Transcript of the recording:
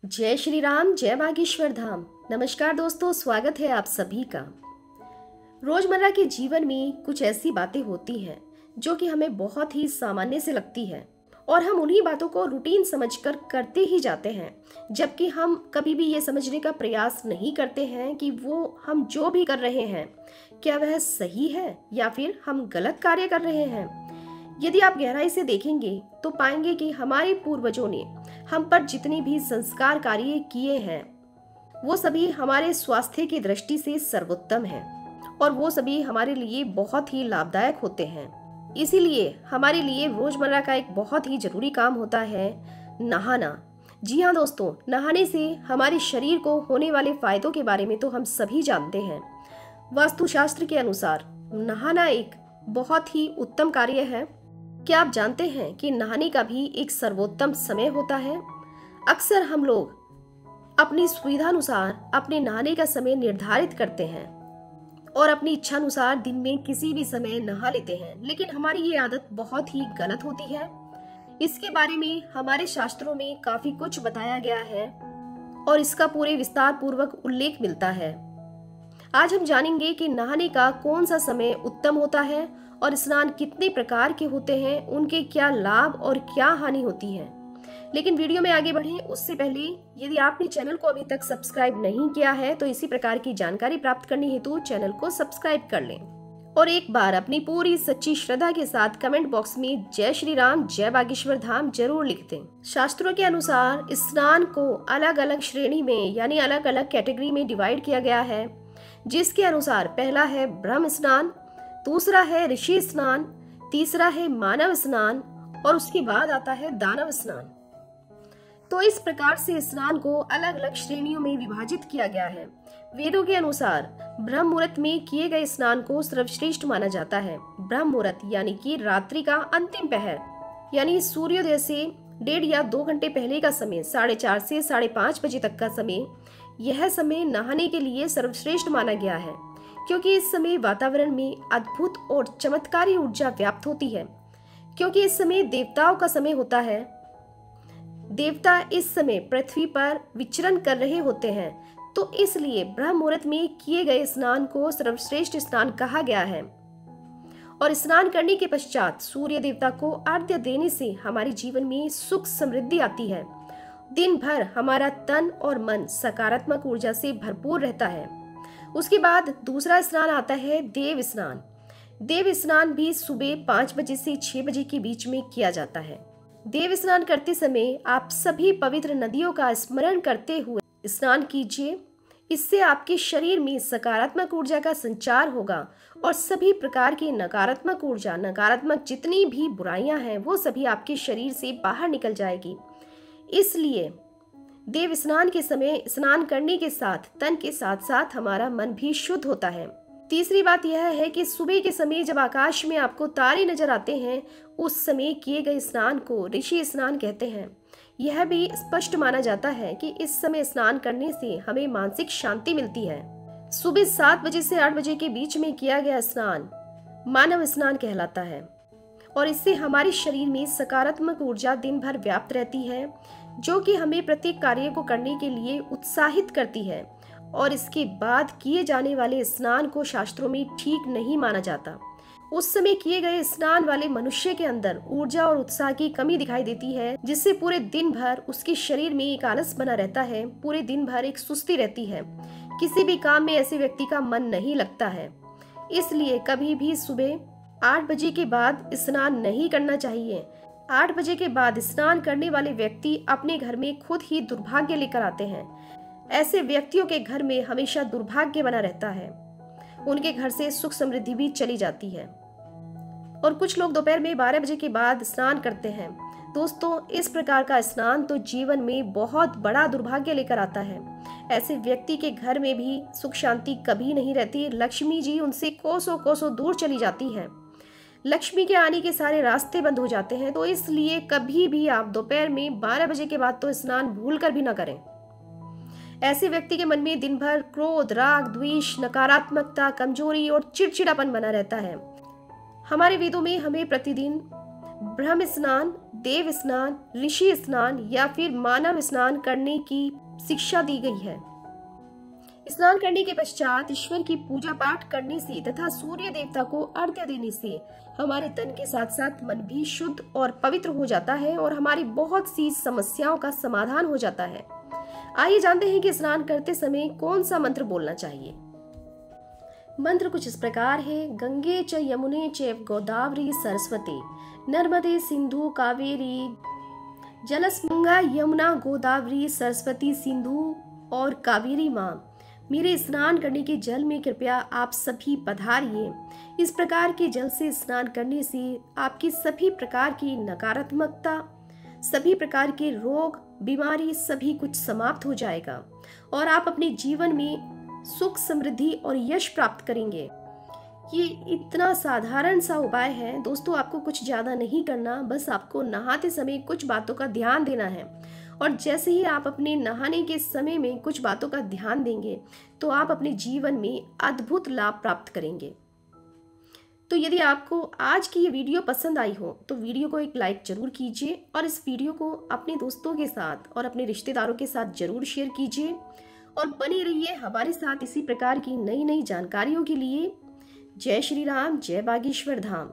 जय श्री राम, जय बागेश्वर धाम। नमस्कार दोस्तों, स्वागत है आप सभी का। रोजमर्रा के जीवन में कुछ ऐसी बातें होती हैं जो कि हमें बहुत ही सामान्य से लगती है और हम उन्हीं बातों को रूटीन समझकर करते ही जाते हैं, जबकि हम कभी भी ये समझने का प्रयास नहीं करते हैं कि वो हम जो भी कर रहे हैं क्या वह सही है या फिर हम गलत कार्य कर रहे हैं। यदि आप गहराई से देखेंगे तो पाएंगे कि हमारे पूर्वजों ने हम पर जितने भी संस्कार कार्य किए हैं वो सभी हमारे स्वास्थ्य की दृष्टि से सर्वोत्तम हैं और वो सभी हमारे लिए बहुत ही लाभदायक होते हैं। इसीलिए हमारे लिए रोजमर्रा का एक बहुत ही जरूरी काम होता है नहाना। जी हाँ दोस्तों, नहाने से हमारे शरीर को होने वाले फायदों के बारे में तो हम सभी जानते हैं। वास्तुशास्त्र के अनुसार नहाना एक बहुत ही उत्तम कार्य है। क्या आप जानते हैं कि नहाने का भी एक सर्वोत्तम समय होता है? अक्सर हम लोग अपनी सुविधानुसार अपने नहाने का समय निर्धारित करते हैं और अपनी इच्छा अनुसार दिन में किसी भी समय नहा लेते हैं, लेकिन हमारी ये आदत बहुत ही गलत होती है। इसके बारे में हमारे शास्त्रों में काफी कुछ बताया गया है और इसका पूरे विस्तार पूर्वक उल्लेख मिलता है। आज हम जानेंगे कि नहाने का कौन सा समय उत्तम होता है और स्नान कितने प्रकार के होते हैं, उनके क्या लाभ और क्या हानि होती है। लेकिन वीडियो में आगे बढ़े उससे पहले यदि आपने चैनल को अभी तक सब्सक्राइब नहीं किया है तो इसी प्रकार की जानकारी प्राप्त करने हेतु चैनल को सब्सक्राइब कर लें और एक बार अपनी पूरी सच्ची श्रद्धा के साथ कमेंट बॉक्स में जय श्री राम, जय बागेश्वर धाम जरूर लिख दें। शास्त्रों के अनुसार स्नान को अलग अलग श्रेणी में यानी अलग अलग कैटेगरी में डिवाइड किया गया है, जिसके अनुसार पहला है ब्रह्म स्नान, दूसरा है ऋषि स्नान, तीसरा है मानव स्नान और उसके बाद आता है दानव स्नान। तो इस प्रकार से स्नान को अलग अलग श्रेणियों में विभाजित किया गया है। वेदों के अनुसार ब्रह्म मुहूर्त में किए गए स्नान को सर्वश्रेष्ठ माना जाता है। ब्रह्म मुहूर्त यानी कि रात्रि का अंतिम पहर यानी सूर्योदय से 1.5 या 2 घंटे पहले का समय, 4:30 से 5:30 बजे तक का समय, यह समय नहाने के लिए सर्वश्रेष्ठ माना गया है, क्योंकि इस समय वातावरण में अद्भुत और चमत्कारी ऊर्जा व्याप्त होती है। क्योंकि इस समय देवताओं का समय होता है, देवता इस समय पृथ्वी पर विचरण कर रहे होते हैं, तो इसलिए ब्रह्म मुहूर्त में किए गए स्नान को सर्वश्रेष्ठ स्नान कहा गया है। और स्नान करने के पश्चात सूर्य देवता को अर्घ्य देने से हमारे जीवन में सुख समृद्धि आती है। दिन भर हमारा तन और मन सकारात्मक ऊर्जा से भरपूर रहता है। उसके बाद दूसरा स्नान आता है देव स्नान। देव स्नान भी सुबह 5 बजे से 6 बजे के बीच में किया जाता है। देव स्नान करते समय आप सभी पवित्र नदियों का स्मरण करते हुए स्नान कीजिए। इससे आपके शरीर में सकारात्मक ऊर्जा का संचार होगा और सभी प्रकार की नकारात्मक ऊर्जा, नकारात्मक जितनी भी बुराइयां हैं वो सभी आपके शरीर से बाहर निकल जाएगी। इसलिए देव स्नान के समय स्नान करने के साथ तन के साथ साथ हमारा मन भी शुद्ध होता है। तीसरी बात यह है कि सुबह के समय जब आकाश में आपको तारे नजर आते हैं, उस समय किए गए स्नान को ऋषि स्नान कहते हैं। यह भी स्पष्ट माना जाता है कि इस समय स्नान करने से हमें मानसिक शांति मिलती है। सुबह 7 बजे से 8 बजे के बीच में किया गया स्नान मानव स्नान कहलाता है और इससे हमारे शरीर में सकारात्मक ऊर्जा दिन भर व्याप्त रहती है, जो कि हमें प्रत्येक कार्य को करने के लिए उत्साहित करती है। और इसके बाद किए जाने वाले स्नान को शास्त्रों में ठीक नहीं माना जाता। उस समय किए गए स्नान वाले मनुष्य के अंदर ऊर्जा और उत्साह की कमी दिखाई देती है, जिससे पूरे दिन भर उसके शरीर में एक आलस बना रहता है, पूरे दिन भर एक सुस्ती रहती है, किसी भी काम में ऐसे व्यक्ति का मन नहीं लगता है। इसलिए कभी भी सुबह 8 बजे के बाद स्नान नहीं करना चाहिए। 8 बजे के बाद स्नान करने वाले व्यक्ति अपने घर में खुद ही दुर्भाग्य लेकर आते हैं। ऐसे व्यक्तियों के घर में हमेशा दुर्भाग्य बना रहता है, उनके घर से सुख समृद्धि भी चली जाती है। और कुछ लोग दोपहर में 12 बजे के बाद स्नान करते हैं। दोस्तों, इस प्रकार का स्नान तो जीवन में बहुत बड़ा दुर्भाग्य लेकर आता है। ऐसे व्यक्ति के घर में भी सुख शांति कभी नहीं रहती। लक्ष्मी जी उनसे कोसों कोसों दूर चली जाती है। लक्ष्मी के आने के सारे रास्ते बंद हो जाते हैं। तो इसलिए कभी भी आप दोपहर में 12 बजे के बाद तो स्नान भूल कर भी ना करें। ऐसे व्यक्ति के मन में दिन भर क्रोध, राग, द्वेष, नकारात्मकता, कमजोरी और चिड़चिड़ापन बना रहता है। हमारे वेदों में हमें प्रतिदिन ब्रह्म स्नान, देव स्नान, ऋषि स्नान या फिर मानव स्नान करने की शिक्षा दी गई है। स्नान करने के पश्चात ईश्वर की पूजा पाठ करने से तथा सूर्य देवता को अर्घ्य देने से हमारे तन के साथ साथ मन भी शुद्ध और पवित्र हो जाता है और हमारी बहुत सी समस्याओं का समाधान हो जाता है। आइए जानते हैं कि स्नान करते समय कौन सा मंत्र बोलना चाहिए। मंत्र कुछ इस प्रकार है। गंगे च यमुने चैव गोदावरी सरस्वती नर्मदे सिंधु कावेरी जलस्मंगा यमुना गोदावरी सरस्वती सिंधु और कावेरी माँ, मेरे स्नान करने के जल में कृपया आप सभी पधारिए। इस प्रकार के जल से स्नान करने से आपकी सभी प्रकार की नकारात्मकता, सभी प्रकार के रोग, बीमारी सभी कुछ समाप्त हो जाएगा और आप अपने जीवन में सुख, समृद्धि और यश प्राप्त करेंगे। ये इतना साधारण सा उपाय है दोस्तों, आपको कुछ ज्यादा नहीं करना, बस आपको नहाते समय कुछ बातों का ध्यान देना है और जैसे ही आप अपने नहाने के समय में कुछ बातों का ध्यान देंगे तो आप अपने जीवन में अद्भुत लाभ प्राप्त करेंगे। तो यदि आपको आज की ये वीडियो पसंद आई हो तो वीडियो को एक लाइक जरूर कीजिए और इस वीडियो को अपने दोस्तों के साथ और अपने रिश्तेदारों के साथ जरूर शेयर कीजिए और बने रहिए हमारे साथ इसी प्रकार की नई नई जानकारियों के लिए। जय श्री राम, जय बागेश्वर धाम।